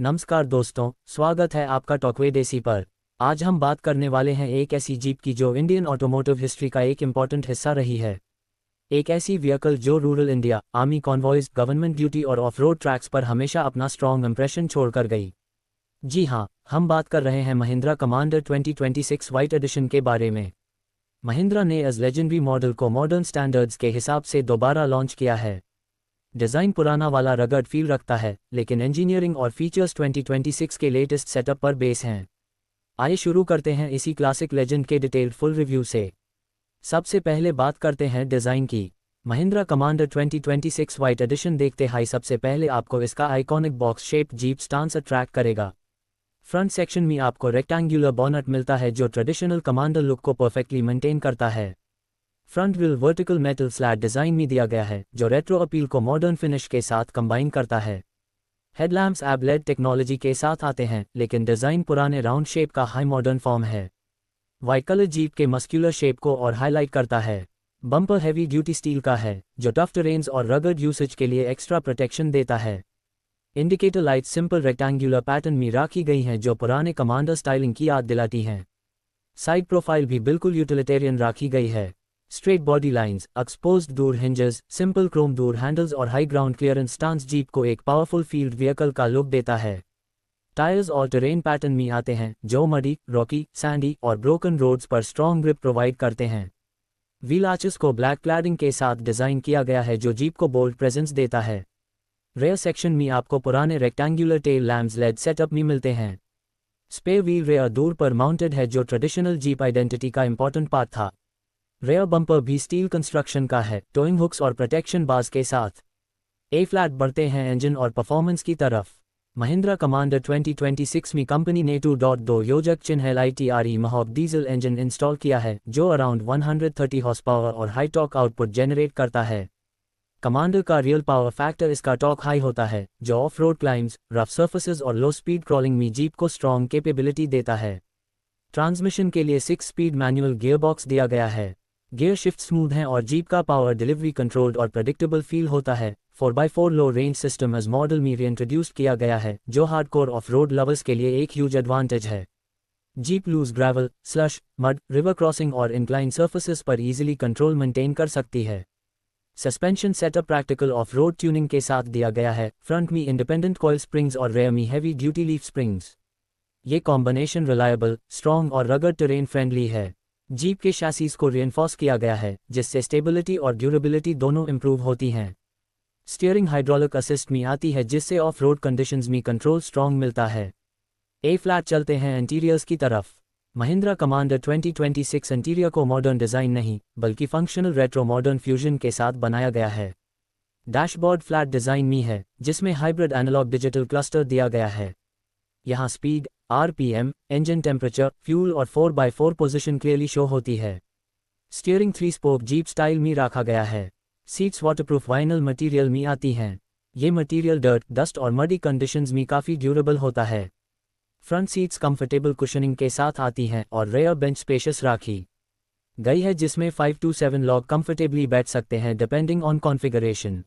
नमस्कार दोस्तों, स्वागत है आपका टॉकवे देसी पर। आज हम बात करने वाले हैं एक ऐसी जीप की जो इंडियन ऑटोमोटिव हिस्ट्री का एक इम्पॉर्टेंट हिस्सा रही है। एक ऐसी व्हीकल जो rural India, army convoys, government duty और ऑफ रोड ट्रैक्स पर हमेशा अपना स्ट्रॉन्ग इंप्रेशन छोड़कर गई। जी हाँ, हम बात कर रहे हैं महिंद्रा कमांडर 2026 वाइट एडिशन के बारे में। महिंद्रा ने इस लेजेंडरी मॉडल को मॉडर्न स्टैंडर्ड्स के हिसाब से दोबारा लॉन्च किया है। डिज़ाइन पुराना वाला रगड फील रखता है, लेकिन इंजीनियरिंग और फीचर्स 2026 के लेटेस्ट सेटअप पर बेस हैं। आइए शुरू करते हैं इसी क्लासिक लेजेंड के डिटेल्ड फुल रिव्यू से। सबसे पहले बात करते हैं डिज़ाइन की। महिंद्रा कमांडर 2026 वाइट एडिशन देखते ही सबसे पहले आपको इसका iconic box shape jeep stance attract करेगा। फ्रंट सेक्शन में आपको रेक्टेंगुलर बॉनट मिलता है जो ट्रेडिशनल कमांडर लुक को परफेक्टली मेंटेन करता है। Front wheel vertical metal slate design में दिया गया है जो रेट्रो अपील को मॉडर्न फिनिश के साथ कंबाइन करता है। हेडलैम्प्स एबलेड टेक्नोलॉजी के साथ आते हैं, लेकिन डिज़ाइन पुराने राउंड शेप का हाई मॉडर्न फॉर्म है। वाइट कलर जीप के मस्क्यूलर शेप को और हाईलाइट करता है। बम्पर हैवी ड्यूटी स्टील का है जो टफ टेरेन्स और रगड यूसेज के लिए एक्स्ट्रा प्रोटेक्शन देता है। Indicator light simple rectangular pattern में रखी गई हैं जो पुराने कमांडर स्टाइलिंग की याद दिलाती हैं। साइड प्रोफाइल भी बिल्कुल यूटिलिटेरियन रखी गई है। Straight body lines, exposed door hinges, simple chrome door handles और high ground clearance stance jeep को एक पावरफुल फील्ड व्हीकल का लुक देता है। टायर्स और टेरेन पैटर्न में आते हैं जो मडी, रॉकी, सैंडी और ब्रोकन रोड्स पर स्ट्रॉन्ग ग्रिप प्रोवाइड करते हैं। व्हील आर्चेस को ब्लैक क्लैडिंग के साथ डिज़ाइन किया गया है जो जीप को बोल्ड प्रेजेंस देता है। रेयर सेक्शन में आपको पुराने rectangular tail lamps LED setup में मिलते हैं। स्पेयर व्हील रेयर डोर पर माउंटेड है जो ट्रेडिशनल जीप आइडेंटिटी का इंपॉर्टेंट पार्ट था। रेयर बम्पर भी स्टील कंस्ट्रक्शन का है, टोइंग हुक्स और प्रोटेक्शन बार्स के साथ। ए फ्लैट बढ़ते हैं इंजन और परफॉर्मेंस की तरफ। महिंद्रा कमांडर 2026 में कंपनी ने 2.2 योजक चिन्ह LITRE महॉब डीजल इंजन इंस्टॉल किया है जो अराउंड 130 हॉर्स पावर और हाई टॉर्क आउटपुट जनरेट करता है। कमांडर का रियल पावर फैक्टर इसका टॉर्क हाई होता है जो of road climbs, rough surfaces और लो स्पीड क्रॉलिंग में जीप को स्ट्रॉन्ग कैपेबिलिटी देता है। ट्रांसमिशन के लिए 6 स्पीड मैनुअल गियरबॉक्स दिया गया है। गियर शिफ्ट स्मूथ हैं और जीप का पावर डिलीवरी कंट्रोल्ड और प्रेडिक्टेबल फील होता है। 4x4 लो रेंज सिस्टम इस मॉडल में रीइंट्रोड्यूस किया गया है जो हार्डकोर ऑफ रोड लवर्स के लिए एक ह्यूज एडवांटेज है। Jeep loose gravel, slush, mud, river crossing और इंक्लाइन सर्फेसेस पर इजीली कंट्रोल मेंटेन कर सकती है। Suspension setup practical off road tuning के साथ दिया गया है। फ्रंट में इंडिपेंडेंट कॉइल स्प्रिंग्स और रेयर में हैवी ड्यूटी लीफ स्प्रिंग्स। ये कॉम्बिनेशन रिलायबल, स्ट्रॉन्ग और रगड टेरेन फ्रेंडली है। जीप के शैसीज को रिइंफोर्स किया गया है जिससे स्टेबिलिटी और ड्यूरेबिलिटी दोनों इंप्रूव होती हैं। स्टीयरिंग हाइड्रोलिक असिस्ट में आती है जिससे ऑफ रोड कंडीशंस में कंट्रोल स्ट्रॉन्ग मिलता है। ए फ्लैट चलते हैं इंटीरियर्स की तरफ। महिंद्रा कमांडर 2026 इंटीरियर को मॉडर्न डिज़ाइन नहीं बल्कि फंक्शनल रेट्रो मॉडर्न फ्यूजन के साथ बनाया गया है। डैशबोर्ड फ्लैट डिज़ाइन में है जिसमें हाइब्रिड एनालॉग डिजिटल क्लस्टर दिया गया है। यहाँ speed, RPM, engine temperature, fuel और 4x4 पोजीशन क्लियरली शो होती है। स्टीयरिंग 3 स्पोक जीप स्टाइल में रखा गया है। सीट्स वाटरप्रूफ वाइनल मटेरियल में आती हैं। ये मटेरियल डर्ट, डस्ट और मडी कंडीशंस में काफ़ी ड्यूरेबल होता है। फ्रंट सीट्स कंफर्टेबल कुशनिंग के साथ आती हैं और रेयर बेंच स्पेशियस रखी गई है जिसमें 5 to 7 लोग कंफर्टेबली बैठ सकते हैं डिपेंडिंग ऑन कॉन्फ़िगरेशन।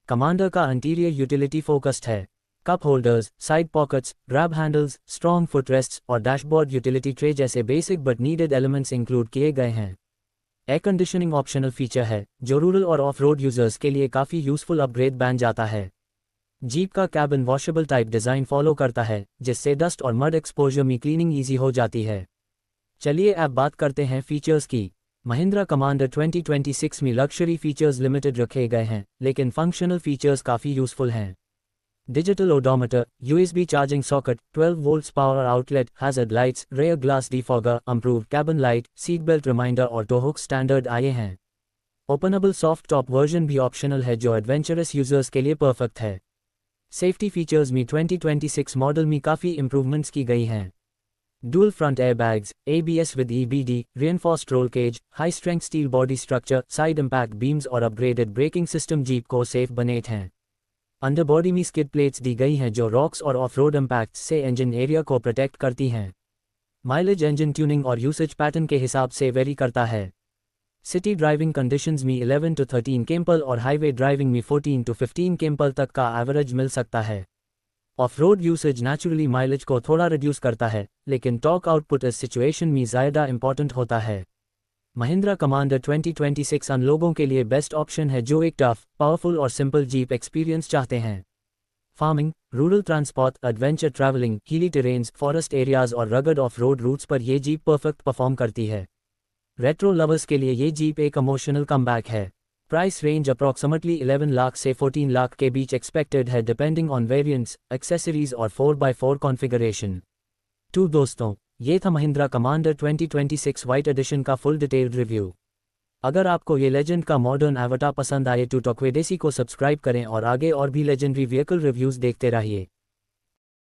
कमांडर का इंटीरियर यूटिलिटी फोकस्ड है। Cup holders, side pockets, grab handles, strong footrests और डैशबोर्ड यूटिलिटी ट्रे जैसे basic but needed elements include किए गए हैं। एयर कंडीशनिंग ऑप्शनल फीचर है जो रूरल और ऑफ रोड यूजर्स के लिए काफ़ी यूजफुल अपग्रेड बन जाता है। जीप का cabin washable type design follow करता है जिससे डस्ट और मड एक्सपोजर में क्लीनिंग ईजी हो जाती है। चलिए अब बात करते हैं फीचर्स की। महिंद्रा कमांडर 2026 में लग्जरी फीचर्स लिमिटेड रखे गए हैं लेकिन फंक्शनल फीचर्स काफ़ी यूजफुल हैं। Digital odometer, USB charging socket, 12 volts power outlet, hazard lights, rear glass defogger, improved cabin light, seat belt reminder और टो हुक स्टैंडर्ड आए हैं। ओपनेबल सॉफ्ट टॉप वर्जन भी ऑप्शनल है जो एडवेंचरस यूजर्स के लिए परफेक्ट है। सेफ्टी फीचर्स में 2026 मॉडल में काफ़ी इंप्रूवमेंट्स की गई हैं। Dual front airbags, ABS with EBD, reinforced roll cage, high strength steel body structure, side impact beams और अपग्रेडेड ब्रेकिंग सिस्टम जीप को सेफ बनाते हैं। अंडरबॉडी में स्किड प्लेट्स दी गई हैं जो रॉक्स और ऑफ रोड इम्पैक्ट्स से इंजन एरिया को प्रोटेक्ट करती हैं। माइलेज इंजन ट्यूनिंग और यूसेज पैटर्न के हिसाब से वेरी करता है। सिटी ड्राइविंग कंडीशंस में 11 to 13 kmph और हाईवे ड्राइविंग में 14 to 15 kmph तक का एवरेज मिल सकता है। Of road usage naturally mileage को थोड़ा रिड्यूस करता है, लेकिन टॉर्क आउटपुट इस सिचुएशन में ज़्यादा इंपॉर्टेंट होता है। महिंद्रा कमांडर 2026 उन लोगों के लिए बेस्ट ऑप्शन है जो एक टफ, पावरफुल और सिंपल जीप एक्सपीरियंस चाहते हैं। Farming, rural transport, adventure travelling, हिली टेरेन्स, फॉरेस्ट एरियाज और रगड ऑफ रोड रूट्स पर यह जीप परफेक्ट परफॉर्म करती है। रेट्रो लवर्स के लिए ये जीप एक इमोशनल कमबैक है। प्राइस रेंज अप्रॉक्सिमेटली 11 लाख से 14 लाख के बीच एक्सपेक्टेड है, डिपेंडिंग ऑन वेरिएंट्स, एक्सेसरीज और 4x4 कॉन्फ़िगरेशन। तो दोस्तों, ये था महिंद्रा कमांडर 2026 वाइट एडिशन का फुल डिटेल्ड रिव्यू। अगर आपको ये लेजेंड का मॉडर्न एवटार पसंद आए तो टॉकवे देसी को सब्सक्राइब करें और आगे और भी लेजेंडरी व्हीकल रिव्यूज़ देखते रहिए।